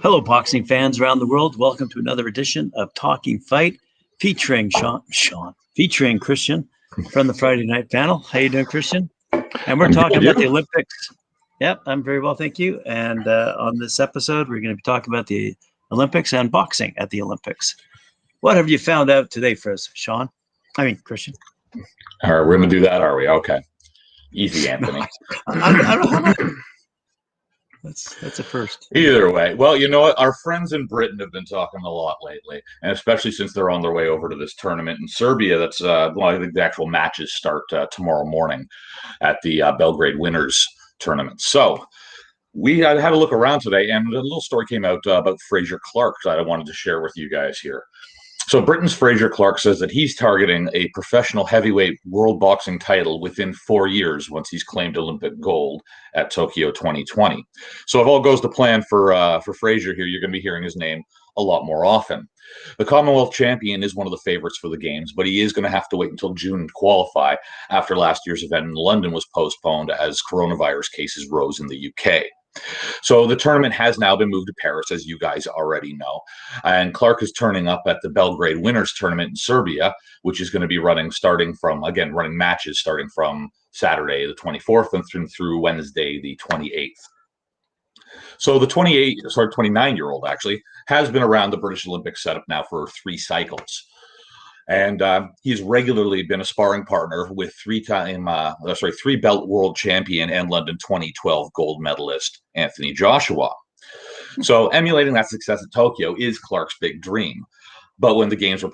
Hello, boxing fans around the world. Welcome to another edition of Talking Fight, featuring featuring Christian from the Friday night panel. How you doing, Christian? And we're talking about the Olympics. Yep, I'm very well, thank you. And on this episode, we're going to be talking about the Olympics and boxing at the Olympics. What have you found out today for us, Christian? All right, we're going to do that, are we? Okay. Easy, Anthony. I don't know how much. That's a first. Either way. Well, you know what? Our friends in Britain have been talking a lot lately, and especially since they're on their way over to this tournament in Serbia. I think the actual matches start tomorrow morning at the Belgrade Winners Tournament. So we had a look around today, and a little story came out about Fraser Clark that I wanted to share with you guys here. So Britain's Fraser Clark says that he's targeting a professional heavyweight world boxing title within 4 years once he's claimed Olympic gold at Tokyo 2020. So if all goes to plan for Fraser here, you're going to be hearing his name a lot more often. The Commonwealth champion is one of the favorites for the games, but he is going to have to wait until June to qualify after last year's event in London was postponed as coronavirus cases rose in the UK. So the tournament has now been moved to Paris, as you guys already know. And Clark is turning up at the Belgrade Winners Tournament in Serbia, which is going to be running matches starting from Saturday, the 24th, and through Wednesday, the 28th. So the 29-year-old actually has been around the British Olympic setup now for 3 cycles. And he's regularly been a sparring partner with three-belt world champion and London 2012 gold medalist Anthony Joshua. So emulating that success at Tokyo is Clark's big dream. But when the games were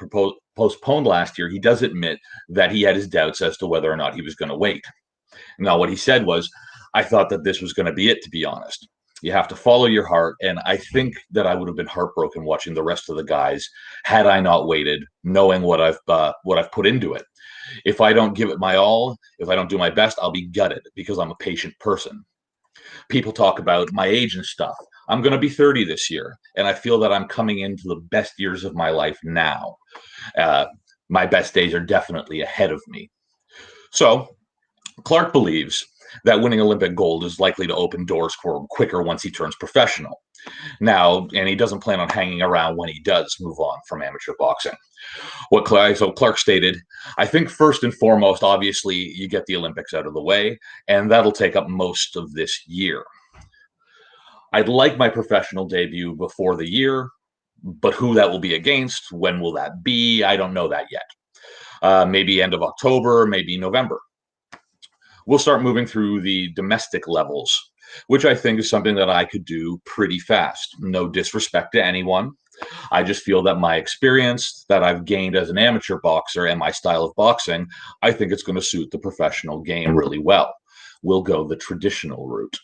postponed last year, he does admit that he had his doubts as to whether or not he was going to wait. Now, what he said was, "I thought that this was going to be it, to be honest. You have to follow your heart, and I think that I would have been heartbroken watching the rest of the guys had I not waited, knowing what I've put into it. If I don't give it my all, if I don't do my best, I'll be gutted because I'm a patient person. People talk about my age and stuff. I'm going to be 30 this year, and I feel that I'm coming into the best years of my life now. My best days are definitely ahead of me." So Clark believes that winning Olympic gold is likely to open doors for him quicker once he turns professional. Now, and he doesn't plan on hanging around when he does move on from amateur boxing. So Clark stated, "I think first and foremost, obviously, you get the Olympics out of the way, and that'll take up most of this year. I'd like my professional debut before the year, but who that will be against, when will that be? I don't know that yet. Maybe end of October, maybe November. We'll start moving through the domestic levels, which I think is something that I could do pretty fast. No disrespect to anyone. I just feel that my experience that I've gained as an amateur boxer and my style of boxing, I think it's going to suit the professional game really well. We'll go the traditional route."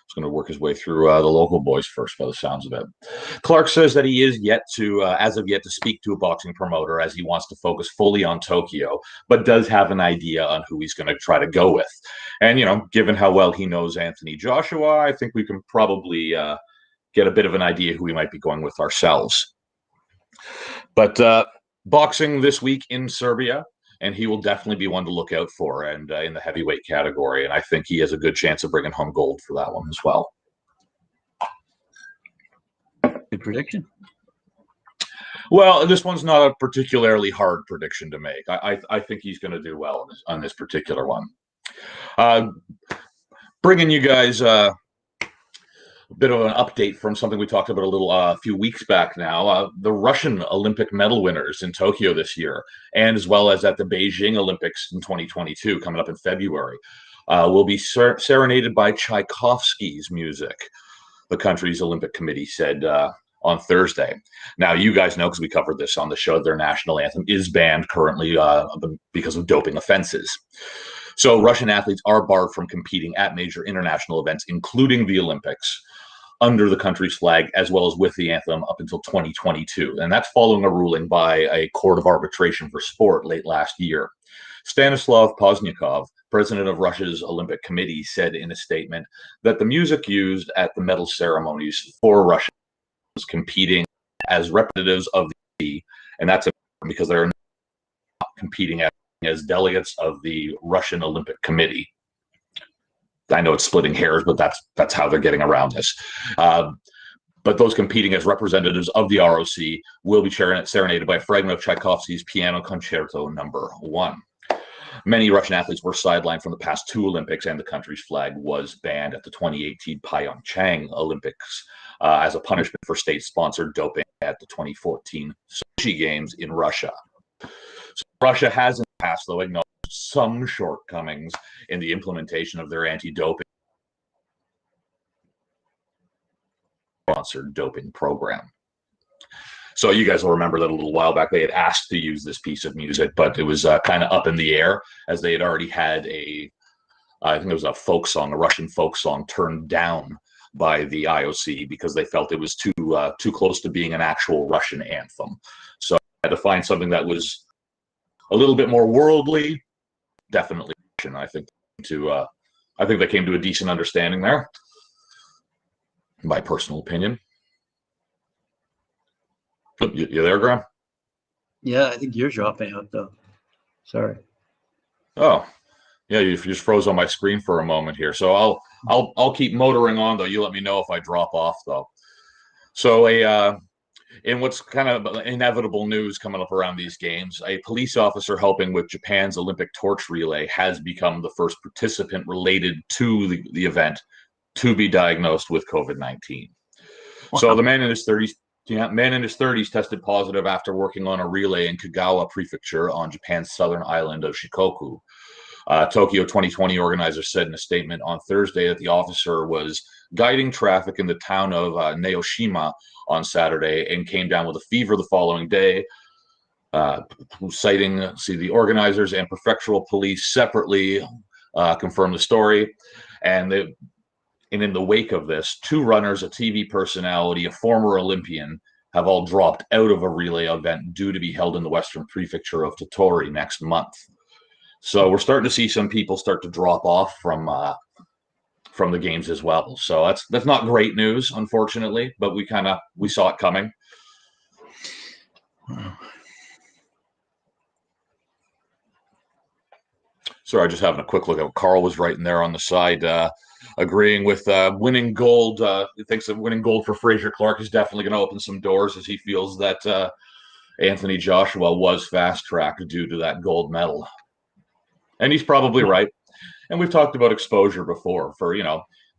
He's going to work his way through the local boys first, by the sounds of it. Clark says that he is as of yet to speak to a boxing promoter, as he wants to focus fully on Tokyo, but does have an idea on who he's going to try to go with. And, given how well he knows Anthony Joshua, I think we can probably get a bit of an idea who we might be going with ourselves. But boxing this week in Serbia, and he will definitely be one to look out for, and in the heavyweight category. And I think he has a good chance of bringing home gold for that one as well. Good prediction. Well, this one's not a particularly hard prediction to make. I think he's going to do well on this particular one. Bringing you guys a bit of an update from something we talked about a few weeks back now. The Russian Olympic medal winners in Tokyo this year, and as well as at the Beijing Olympics in 2022, coming up in February, will be serenaded by Tchaikovsky's music, the country's Olympic committee said on Thursday. Now, you guys know, because we covered this on the show, their national anthem is banned currently because of doping offenses. So Russian athletes are barred from competing at major international events, including the Olympics, under the country's flag, as well as with the anthem up until 2022. And that's following a ruling by a court of arbitration for sport late last year. Stanislav Poznikov, president of Russia's Olympic Committee, said in a statement that the music used at the medal ceremonies for Russians competing as representatives of the, and that's because they're not competing as delegates of the Russian Olympic Committee. I know it's splitting hairs, but that's how they're getting around this. But those competing as representatives of the ROC will be serenaded by a fragment of Tchaikovsky's Piano Concerto No. 1. Many Russian athletes were sidelined from the past 2 Olympics, and the country's flag was banned at the 2018 Pyeongchang Olympics as a punishment for state-sponsored doping at the 2014 Sochi Games in Russia. So Russia has in the past, though, acknowledged some shortcomings in the implementation of their anti-doping sponsored doping program. So you guys will remember that a little while back they had asked to use this piece of music, but it was kind of up in the air, as they had already had I think it was a folk song, a Russian folk song, turned down by the IOC because they felt it was too close to being an actual Russian anthem. So I had to find something that was a little bit more worldly, definitely Russian. I think they came to a decent understanding there. My personal opinion. You there, Graham? Yeah, I think you're dropping out though. Sorry. Oh, yeah, you just froze on my screen for a moment here. So I'll keep motoring on though. You let me know if I drop off though. So in what's kind of inevitable news coming up around these games, a police officer helping with Japan's Olympic torch relay has become the first participant related to the event to be diagnosed with COVID-19. Wow. So the man in his 30s tested positive after working on a relay in Kagawa Prefecture on Japan's southern island of Shikoku. Tokyo 2020 organizers said in a statement on Thursday that the officer was guiding traffic in the town of Naoshima on Saturday and came down with a fever the following day, citing the organizers and prefectural police separately confirmed the story. And in the wake of this, 2 runners, a TV personality, a former Olympian, have all dropped out of a relay event due to be held in the western prefecture of Tottori next month. So we're starting to see some people start to drop off from the games as well. So that's not great news, unfortunately, but we saw it coming. Sorry, just having a quick look at what Carl was writing there on the side, agreeing with winning gold. He thinks that winning gold for Fraser Clark is definitely going to open some doors, as he feels that Anthony Joshua was fast-tracked due to that gold medal. And he's probably right. And we've talked about exposure before for,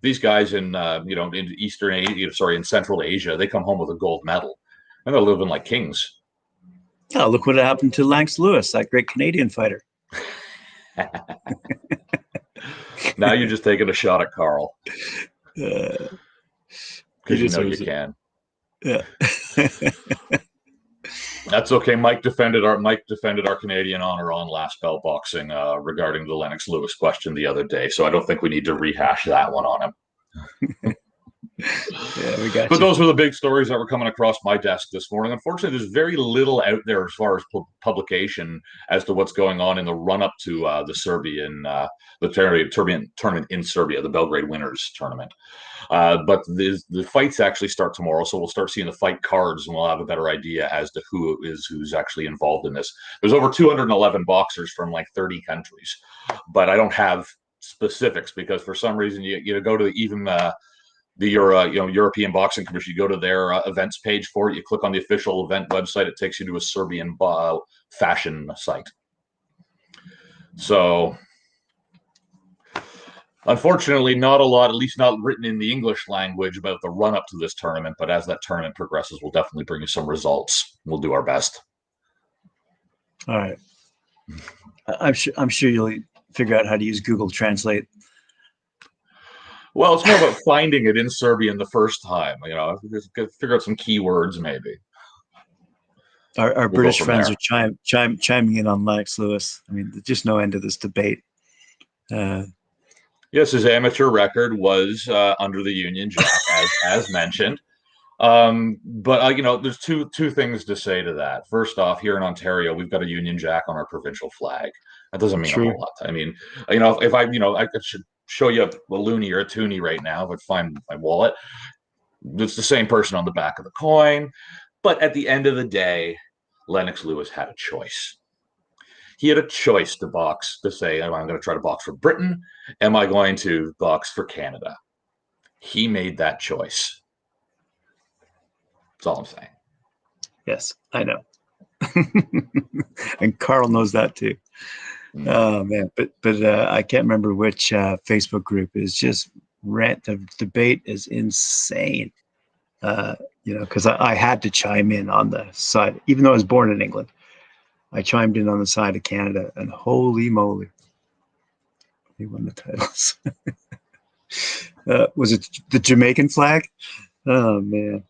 these guys in in Central Asia, they come home with a gold medal and they're living like kings. Yeah, look what happened to Lance Lewis, that great Canadian fighter. Now you're just taking a shot at Carl. Because you know you can. Yeah. That's okay. Mike defended our Canadian honor on Last Bell Boxing regarding the Lennox Lewis question the other day. So I don't think we need to rehash that one on him. Yeah, we got But those were the big stories that were coming across my desk this morning. Unfortunately, there's very little out there as far as publication as to what's going on in the run-up to the Serbian tournament in Serbia, the Belgrade Winners Tournament. But the fights actually start tomorrow, so we'll start seeing the fight cards, and we'll have a better idea as to who's actually involved in this. There's over 211 boxers from like 30 countries, but I don't have specifics because for some reason you go to the European Boxing Commission. You go to their events page for it. You click on the official event website. It takes you to a Serbian fashion site. So, unfortunately, not a lot, at least not written in the English language, about the run-up to this tournament. But as that tournament progresses, we'll definitely bring you some results. We'll do our best. All right. I'm sure you'll figure out how to use Google Translate. Well, it's more about finding it in Serbian the first time. Just figure out some keywords, maybe. Our British friends are chiming in on Lennox Lewis. I mean, there's just no end to this debate. Yes, his amateur record was under the Union Jack, as mentioned. But there's two things to say to that. First off, here in Ontario, we've got a Union Jack on our provincial flag. That doesn't mean a whole lot. I mean, if I should show you a loonie or a toonie right now, if I find my wallet, it's the same person on the back of the coin. But at the end of the day, Lennox Lewis had a choice. He had a choice to say, am I going to try to box for Britain? Am I going to box for Canada? He made that choice. That's all I'm saying. Yes, I know. And Carl knows that too. Oh man, but I can't remember which Facebook group is just rant. The debate is insane. Because I had to chime in on the side, even though I was born in England. I chimed in on the side of Canada, and holy moly, they won the titles. Was it the Jamaican flag? Oh man.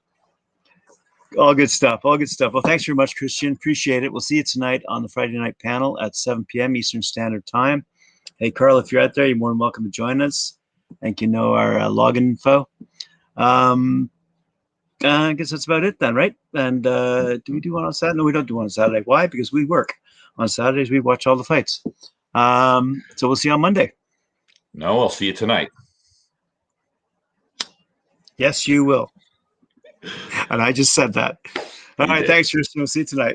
All good stuff. All good stuff. Well, thanks very much, Christian. Appreciate it. We'll see you tonight on the Friday night panel at 7 p.m. Eastern Standard Time. Hey, Carl, if you're out there, you're more than welcome to join us. I think you know our login info. I guess that's about it then, right? And do we do one on Saturday? No, we don't do one on Saturday. Why? Because we work. On Saturdays, we watch all the fights. So we'll see you on Monday. No, I'll see you tonight. Yes, you will. And I just said that. All right, did. thanks, Tristan. We'll see you tonight.